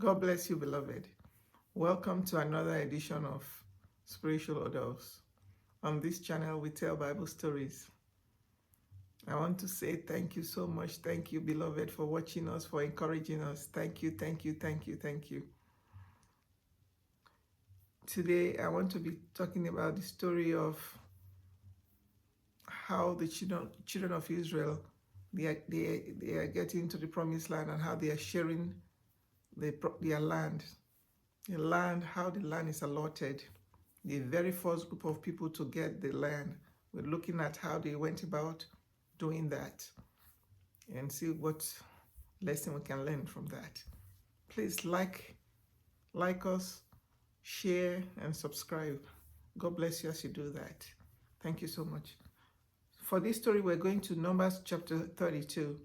God bless you, beloved. Welcome to another edition of Spiritual Odors. On this channel, we tell Bible stories. I want to say thank you so much. Thank you, beloved, for watching us, for encouraging us. Thank you, thank you, thank you, thank you. Today, I want to be talking about the story of how the children of Israel, they are getting to the promised land and how they are sharing their land. How the land is allotted. The very first group of people to get the land, we're looking at how they went about doing that and see what lesson we can learn from that. Please like us, share, and subscribe. God bless you as you do that. Thank you so much. For this story, we're going to Numbers chapter 32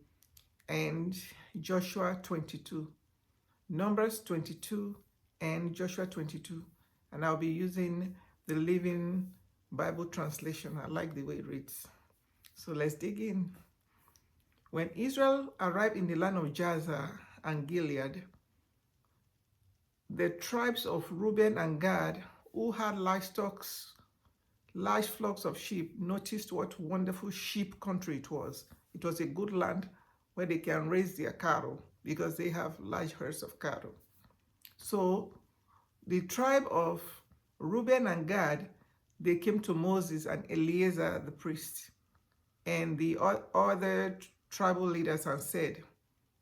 and Joshua 22. Numbers 22 and Joshua 22. And I'll be using the Living Bible translation. I like the way it reads. So let's dig in. When Israel arrived in the land of Jazer and Gilead, the tribes of Ruben and Gad, who had large flocks of sheep, noticed what wonderful sheep country it was. It was a good land where they can raise their cattle because they have large herds of cattle. So the tribe of Ruben and Gad, they came to Moses and Eleazar the priest and the other tribal leaders and said,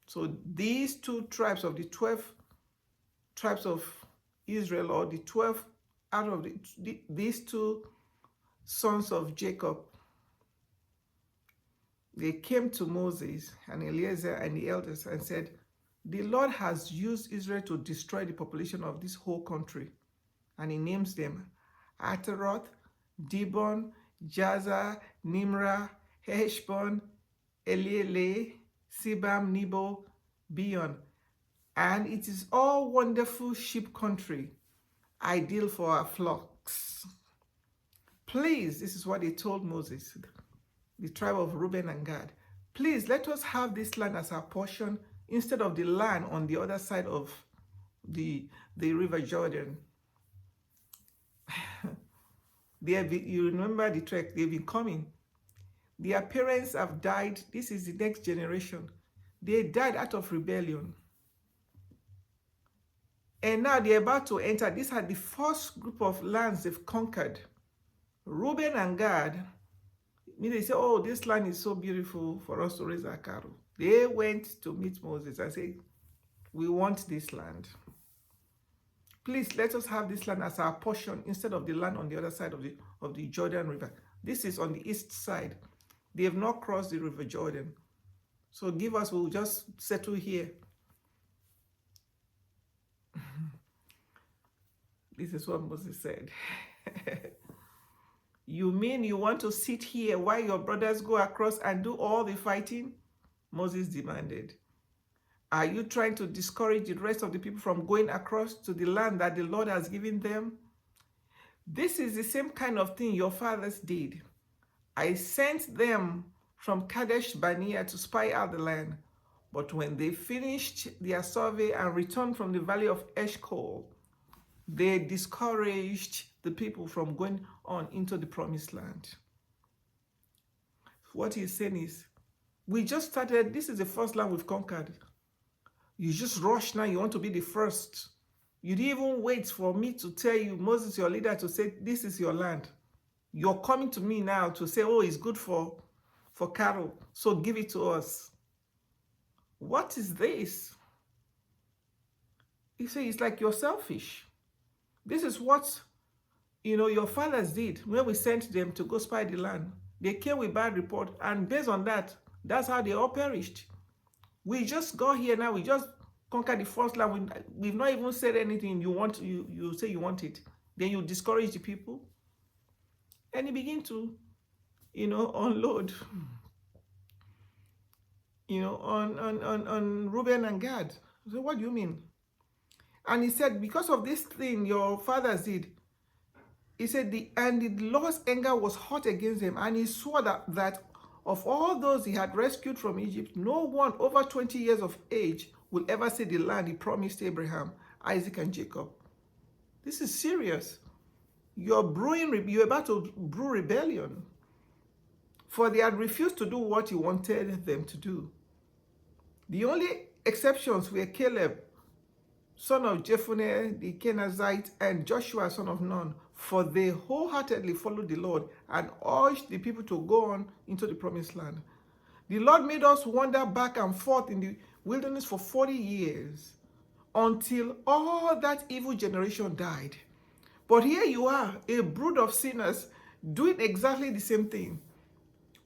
so these two tribes of the 12 tribes of Israel, or the 12 out of these two sons of Jacob, they came to Moses and Eleazar and the elders and said, the Lord has used Israel to destroy the population of this whole country. And he names them Ataroth, Dibon, Jazer, Nimrah, Heshbon, Elealeh, Sibam, Nebo, Beon. And it is all wonderful sheep country, ideal for our flocks. Please, this is what they told Moses, the tribe of Reuben and Gad. Please let us have this land as our portion instead of the land on the other side of the river Jordan. You remember the trek, they've been coming. Their parents have died. This is the next generation. They died out of rebellion. And now they're about to enter. These are the first group of lands they've conquered. Reuben and Gad, they say, oh, this land is so beautiful for us to raise our cattle. They went to meet Moses and said, we want this land. Please let us have this land as our portion instead of the land on the other side of the Jordan River. This is on the east side. They have not crossed the river Jordan. So give us, we'll just settle here. This is what Moses said. You mean you want to sit here while your brothers go across and do all the fighting? Moses demanded. Are you trying to discourage the rest of the people from going across to the land that the Lord has given them? This is the same kind of thing your fathers did. I sent them from Kadesh Barnea to spy out the land. But when they finished their survey and returned from the valley of Eshcol, they discouraged the people from going on into the promised land. What he's saying is, we just started, this is the first land we've conquered. You just rush now, you want to be the first. You didn't even wait for me to tell you, Moses, your leader, to say, this is your land. You're coming to me now to say, oh, it's good for cattle, so give it to us. What is this? He said, it's like you're selfish. This is what, your fathers did when we sent them to go spy the land. They came with bad report, and based on that, that's how they all perished. We just got here now. We just conquered the first land. We've not even said anything. You say you want it. Then you discourage the people. And he began to, unload, on Ruben and Gad. So what do you mean? And he said, because of this thing your fathers did, he said, the Lord's anger was hot against them, and he swore that of all those he had rescued from Egypt, no one over 20 years of age will ever see the land he promised Abraham, Isaac, and Jacob. This is serious. You're about to brew rebellion. For they had refused to do what he wanted them to do. The only exceptions were Caleb, son of Jephunneh the Kenizzite, and Joshua, son of Nun, for they wholeheartedly followed the Lord and urged the people to go on into the promised land. The Lord made us wander back and forth in the wilderness for 40 years until all that evil generation died. But here you are, a brood of sinners, doing exactly the same thing.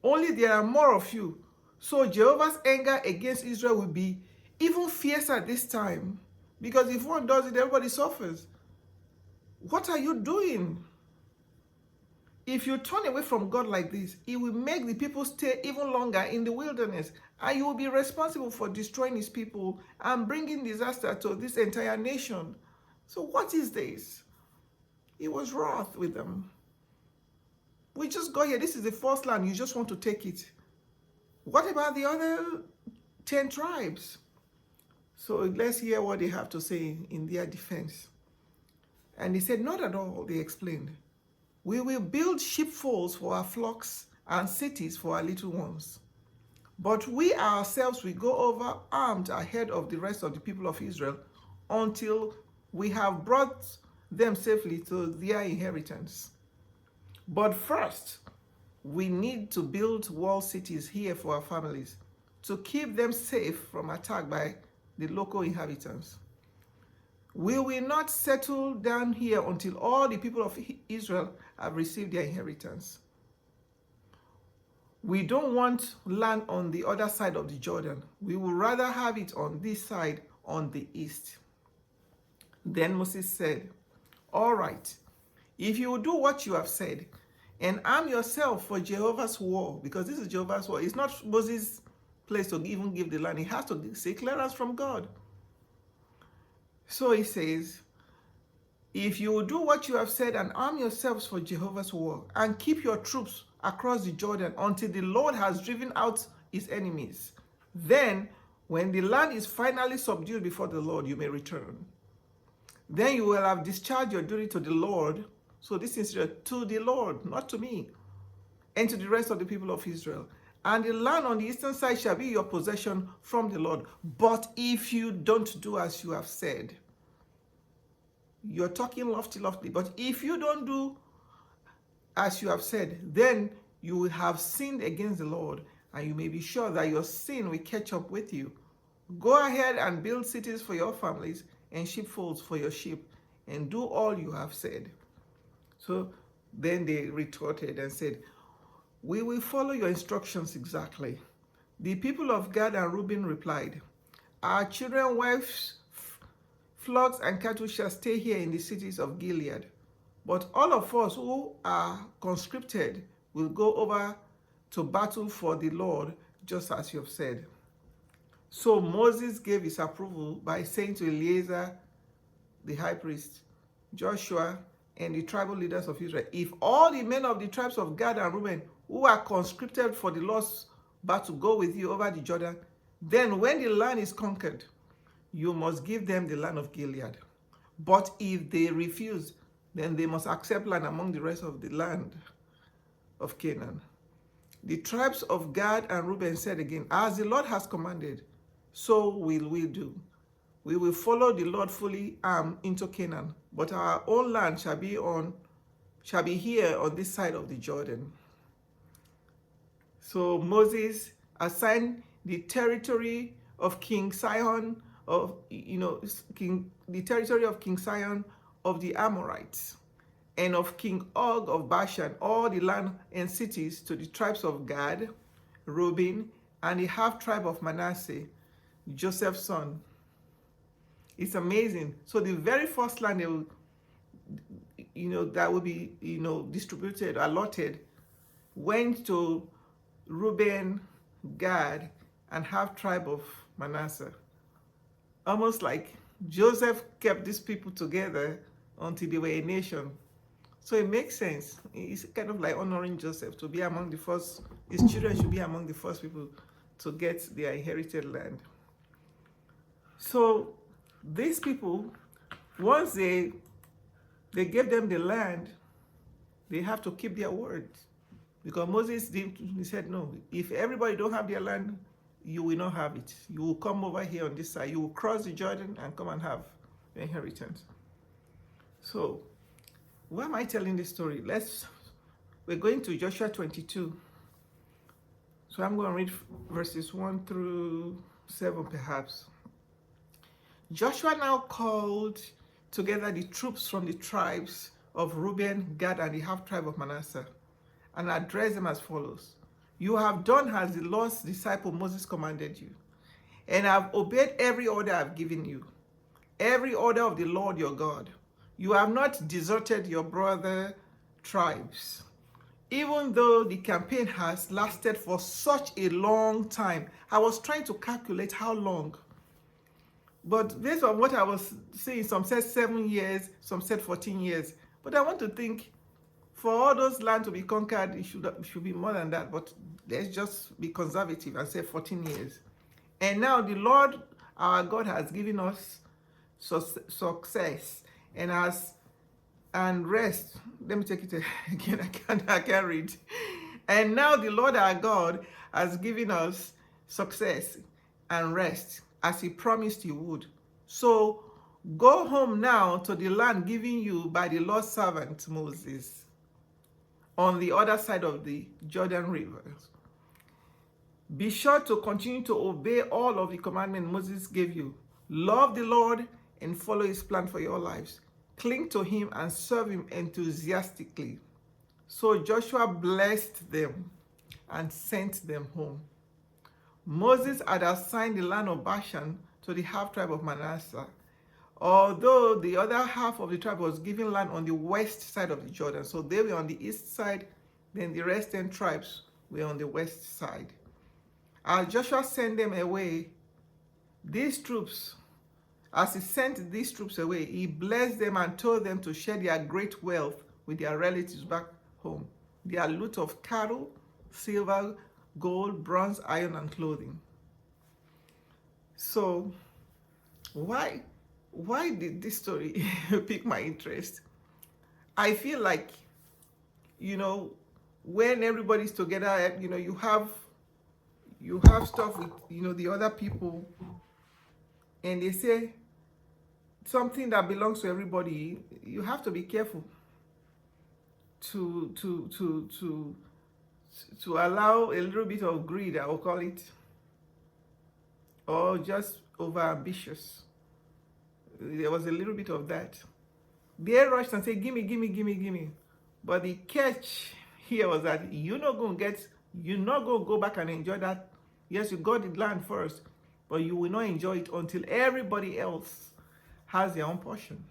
Only there are more of you. So Jehovah's anger against Israel will be even fiercer this time. Because if one does it, everybody suffers. What are you doing? If you turn away from God like this, He will make the people stay even longer in the wilderness, and you will be responsible for destroying His people and bringing disaster to this entire nation. So what is this? He was wroth with them. We just got here. This is the first land. You just want to take it. What about the other 10 tribes? So let's hear what they have to say in their defense. And he said, not at all, they explained. We will build sheepfolds for our flocks and cities for our little ones. But we ourselves will go over armed ahead of the rest of the people of Israel until we have brought them safely to their inheritance. But first, we need to build walled cities here for our families to keep them safe from attack by the local inhabitants. We will not settle down here until all the people of Israel have received their inheritance. We don't want land on the other side of the Jordan. We would rather have it on this side, on the east. Then Moses said, all right, if you will do what you have said, and arm yourself for Jehovah's war, because this is Jehovah's war. It's not Moses' place to even give the land. He has to seek clearance from God. So he says, if you will do what you have said and arm yourselves for Jehovah's war and keep your troops across the Jordan until the Lord has driven out his enemies, then when the land is finally subdued before the Lord, you may return. Then you will have discharged your duty to the Lord. So this is to the Lord, not to me, and to the rest of the people of Israel. And the land on the eastern side shall be your possession from the Lord. But if you don't do as you have said, you're talking lofty, but if you don't do as you have said, then you will have sinned against the Lord, and you may be sure that your sin will catch up with you. Go ahead and build cities for your families and sheepfolds for your sheep, and do all you have said. So then they retorted and said, we will follow your instructions exactly. The people of Gad and Ruben replied, our children, wives, flocks, and cattle shall stay here in the cities of Gilead. But all of us who are conscripted will go over to battle for the Lord, just as you have said. So Moses gave his approval by saying to Eleazar, the high priest, Joshua, and the tribal leaders of Israel, if all the men of the tribes of Gad and Reuben who are conscripted for the Lord's battle go with you over the Jordan, then when the land is conquered, you must give them the land of Gilead. But if they refuse, then they must accept land among the rest of the land of Canaan. The tribes of Gad and Reuben said again, as the Lord has commanded, so will we do. We will follow the Lord fully armed into Canaan, but our own land shall be here on this side of the Jordan. So Moses assigned the territory of King Sihon the territory of King Sihon of the Amorites, and of King Og of Bashan, all the land and cities, to the tribes of Gad, Reuben, and the half tribe of Manasseh, Joseph's son. It's amazing. So the very first land they will, that will be, distributed, allotted, went to Ruben, Gad, and half tribe of Manasseh. Almost like Joseph kept these people together until they were a nation. So it makes sense. It's kind of like honoring Joseph to be among the first. His children should be among the first people to get their inherited land. So these people, once they gave them the land, they have to keep their word. Because Moses didn't, he said, no, if everybody don't have their land, you will not have it. You will come over here on this side. You will cross the Jordan and come and have the inheritance. So why am I telling this story? We're going to Joshua 22. So I'm going to read verses 1 through 7 perhaps. Joshua now called together the troops from the tribes of Ruben, Gad, and the half-tribe of Manasseh, and addressed them as follows. You have done as the Lord's disciple Moses commanded you, and have obeyed every order I've given you, every order of the Lord your God. You have not deserted your brother tribes, even though the campaign has lasted for such a long time. I was trying to calculate how long, but based on what I was seeing, some said 7 years, some said 14 years. But I want to think, for all those land to be conquered, it should be more than that. But let's just be conservative and say 14 years. And now the Lord our God has given us success and rest. Let me take it again. I can't read. And now the Lord our God has given us success and rest, as he promised he would. So go home now to the land given you by the Lord's servant Moses on the other side of the Jordan River. Be sure to continue to obey all of the commandments Moses gave you. Love the Lord and follow his plan for your lives. Cling to him and serve him enthusiastically. So Joshua blessed them and sent them home. Moses had assigned the land of Bashan to the half-tribe of Manasseh, although the other half of the tribe was given land on the west side of the Jordan. So they were on the east side, then the rest 10 tribes were on the west side. As Joshua sent them away, as he sent these troops away, he blessed them and told them to share their great wealth with their relatives back home, their loot of cattle, silver, gold, bronze, iron, and clothing. So why did this story pique my interest? I feel like, when everybody's together, you have stuff with, the other people, and they say something that belongs to everybody, you have to be careful to allow a little bit of greed, I will call it, or just over ambitious. There was a little bit of that. They rushed and said, gimme. But the catch here was that you're not going to go back and enjoy that. Yes, you got the land first, but you will not enjoy it until everybody else has their own portion.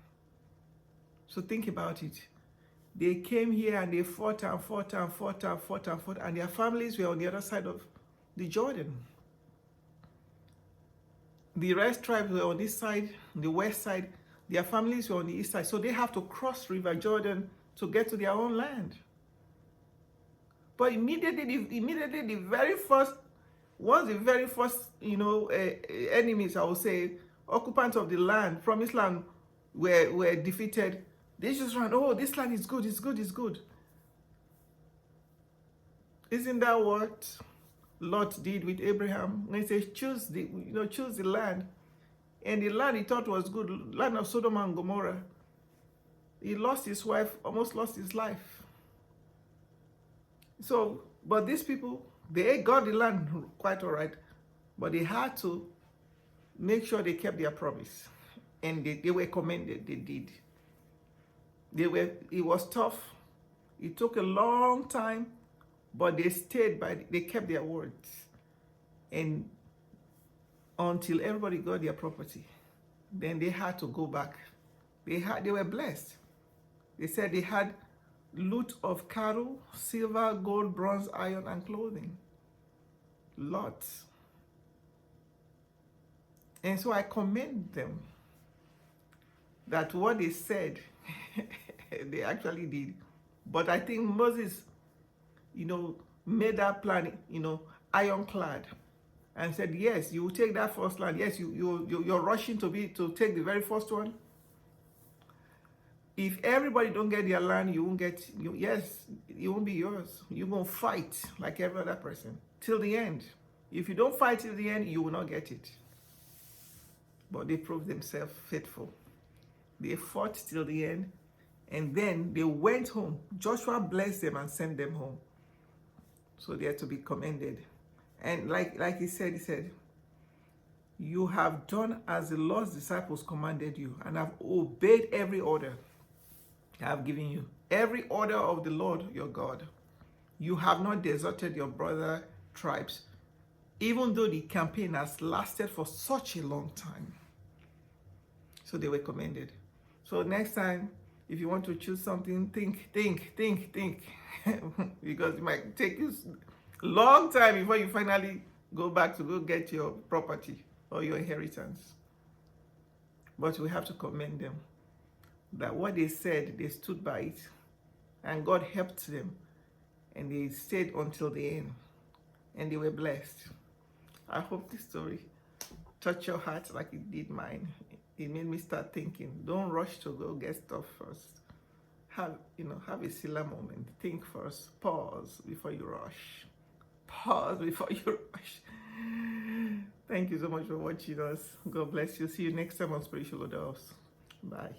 So think about it. They came here and they fought, and their families were on the other side of the Jordan. The rest tribes were on this side, the west side. Their families were on the east side. So they have to cross River Jordan to get to their own land. But immediately the very first enemies, I would say, occupants of the land, promised land, were defeated, they just ran, oh, this land is good, it's good. Isn't that what Lot did with Abraham? When he says, choose the land. And the land he thought was good, land of Sodom and Gomorrah, he lost his wife, almost lost his life. So, but these people, they got the land quite all right, but they had to make sure they kept their promise. And they were commended, they did. It was tough. It took a long time, but they kept their words. And until everybody got their property, then they had to go back. They were blessed. They said they had loot of cattle, silver, gold, bronze, iron, and clothing. Lots. And so I commend them that what they said, they actually did. But I think Moses, made that plan, ironclad. and said, yes, you will take that first land. Yes, you're rushing to take the very first one. If everybody don't get their land, you won't get, yes, it won't be yours. You're going to fight like every other person till the end. If you don't fight till the end, you will not get it. But they proved themselves faithful. They fought till the end, and then they went home. Joshua blessed them and sent them home. So they are to be commended. And like he said, you have done as the Lord's disciples commanded you, and have obeyed every order I have given you. Every order of the Lord your God. You have not deserted your brother tribes, even though the campaign has lasted for such a long time. So they were commended. So next time, if you want to choose something, think. Because it might take you a long time before you finally go back to go get your property or your inheritance. But we have to commend them. That what they said, they stood by it. And God helped them. And they stayed until the end. And they were blessed. I hope this story touched your heart like it did mine. It made me start thinking. Don't rush to go get stuff first. Have a Selah moment. Think first. Pause before you rush. Pause before you rush. Thank you so much for watching us. God bless you. See you next time on Spiritual Odors. Bye.